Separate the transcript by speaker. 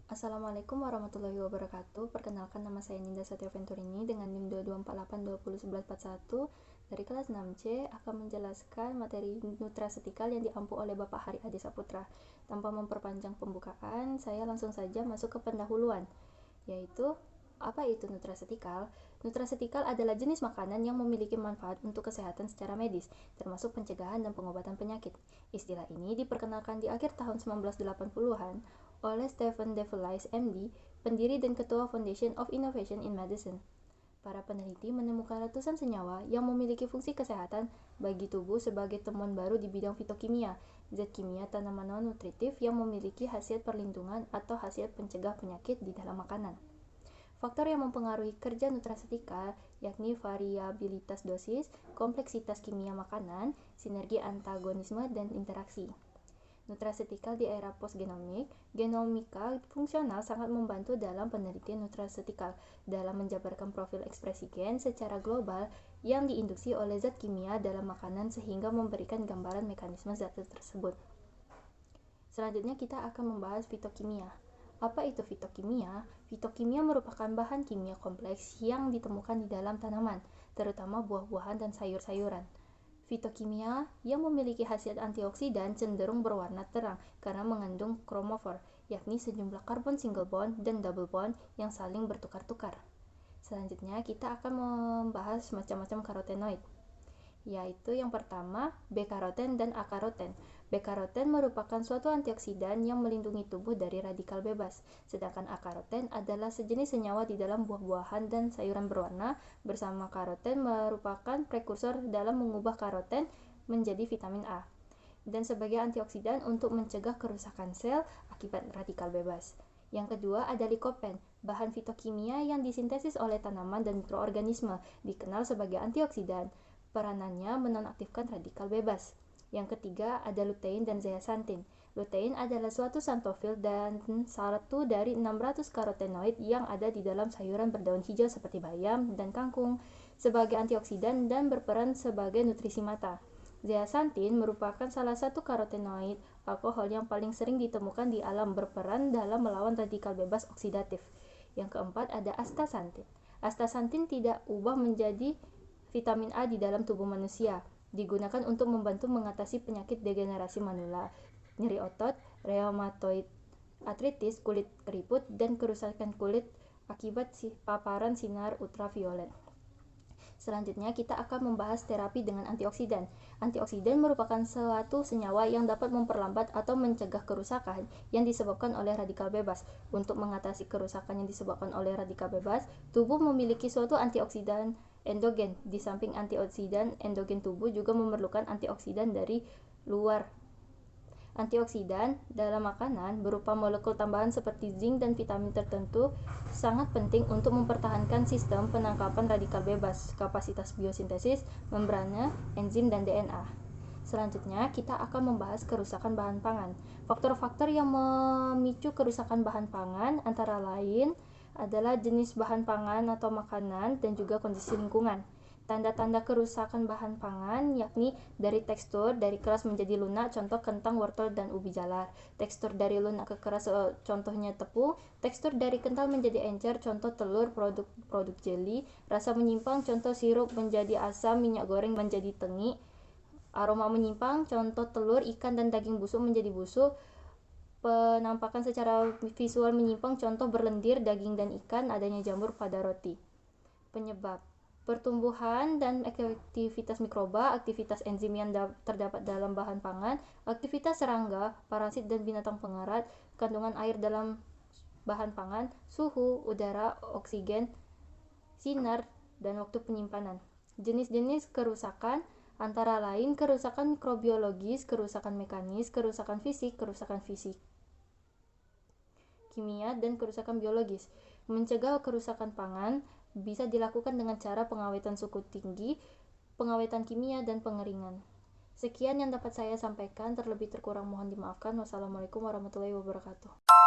Speaker 1: Assalamualaikum warahmatullahi wabarakatuh. Perkenalkan, nama saya Ninda Satya Venturini dengan NIM 2248201141 dari kelas 6C akan menjelaskan materi nutrasetikal yang diampu oleh Bapak Hari Adi Saputra. Tanpa memperpanjang pembukaan, saya langsung saja masuk ke pendahuluan, yaitu apa itu nutrasetikal? Nutrasetikal adalah jenis makanan yang memiliki manfaat untuk kesehatan secara medis, termasuk pencegahan dan pengobatan penyakit. Istilah ini diperkenalkan di akhir tahun 1980-an oleh Stephen DeVries, MD, pendiri dan ketua Foundation of Innovation in Medicine. Para peneliti menemukan ratusan senyawa yang memiliki fungsi kesehatan bagi tubuh sebagai temuan baru di bidang fitokimia, zat kimia tanaman non-nutritif yang memiliki hasil perlindungan atau hasil pencegah penyakit di dalam makanan. Faktor yang mempengaruhi kerja nutrasetikal yakni variabilitas dosis, kompleksitas kimia makanan, sinergi antagonisme, dan interaksi. Nutrasetikal di era postgenomik, genomika fungsional sangat membantu dalam penelitian nutrasetikal dalam menjabarkan profil ekspresi gen secara global yang diinduksi oleh zat kimia dalam makanan sehingga memberikan gambaran mekanisme zat tersebut. Selanjutnya kita akan membahas fitokimia. Apa itu fitokimia? Fitokimia merupakan bahan kimia kompleks yang ditemukan di dalam tanaman, terutama buah-buahan dan sayur-sayuran. Fitokimia yang memiliki khasiat antioksidan cenderung berwarna terang karena mengandung kromofor, yakni sejumlah karbon single bond dan double bond yang saling bertukar-tukar. Selanjutnya kita akan membahas macam-macam karotenoid, yaitu yang pertama B-karoten dan A-karoten. B-karoten merupakan suatu antioksidan yang melindungi tubuh dari radikal bebas, sedangkan A-karoten adalah sejenis senyawa di dalam buah-buahan dan sayuran berwarna, bersama karoten merupakan prekursor dalam mengubah karoten menjadi vitamin A, dan sebagai antioksidan untuk mencegah kerusakan sel akibat radikal bebas. Yang kedua ada likopen, bahan fitokimia yang disintesis oleh tanaman dan mikroorganisme, dikenal sebagai antioksidan. Peranannya menonaktifkan radikal bebas. Yang ketiga ada lutein dan zeaxanthin. Lutein adalah suatu xanthofil dan satu dari 600 karotenoid yang ada di dalam sayuran berdaun hijau seperti bayam dan kangkung sebagai antioksidan dan berperan sebagai nutrisi mata. Zeaxanthin merupakan salah satu karotenoid alkohol yang paling sering ditemukan di alam, berperan dalam melawan radikal bebas oksidatif. Yang keempat ada astaxanthin. Astaxanthin tidak ubah menjadi vitamin A di dalam tubuh manusia, digunakan untuk membantu mengatasi penyakit degenerasi manula, nyeri otot, rheumatoid arthritis, kulit keriput, dan kerusakan kulit akibat paparan sinar ultraviolet. Selanjutnya kita akan membahas terapi dengan antioksidan. Antioksidan merupakan suatu senyawa yang dapat memperlambat atau mencegah kerusakan yang disebabkan oleh radikal bebas. Untuk mengatasi kerusakan yang disebabkan oleh radikal bebas, tubuh memiliki suatu antioksidan endogen. Di samping antioksidan endogen, tubuh juga memerlukan antioksidan dari luar. Antioksidan dalam makanan berupa molekul tambahan seperti zinc dan vitamin tertentu sangat penting untuk mempertahankan sistem penangkapan radikal bebas, kapasitas biosintesis, membrana, enzim, dan DNA. Selanjutnya, kita akan membahas kerusakan bahan pangan. Faktor-faktor yang memicu kerusakan bahan pangan antara lain adalah jenis bahan pangan atau makanan dan juga kondisi lingkungan. Tanda-tanda kerusakan bahan pangan yakni dari tekstur, dari keras menjadi lunak, contoh kentang, wortel, dan ubi jalar. Tekstur dari lunak ke keras, contohnya tepung. Tekstur dari kental menjadi encer, contoh telur, produk jeli. Rasa menyimpang, contoh sirup menjadi asam, minyak goreng menjadi tengi. Aroma menyimpang, contoh telur, ikan, dan daging busuk menjadi busuk. Penampakan secara visual menyimpang, contoh berlendir, daging dan ikan, adanya jamur pada roti. Penyebab pertumbuhan dan aktivitas mikroba, aktivitas enzim yang terdapat dalam bahan pangan, aktivitas serangga, parasit, dan binatang pengerat, kandungan air dalam bahan pangan, suhu, udara, oksigen, sinar, dan waktu penyimpanan. Jenis-jenis kerusakan antara lain kerusakan mikrobiologis, kerusakan mekanis, kerusakan fisik kimia, dan kerusakan biologis. Mencegah kerusakan pangan bisa dilakukan dengan cara pengawetan suhu tinggi, pengawetan kimia, dan pengeringan. Sekian yang dapat saya sampaikan, terlebih terkurang mohon dimaafkan. Wassalamualaikum warahmatullahi wabarakatuh.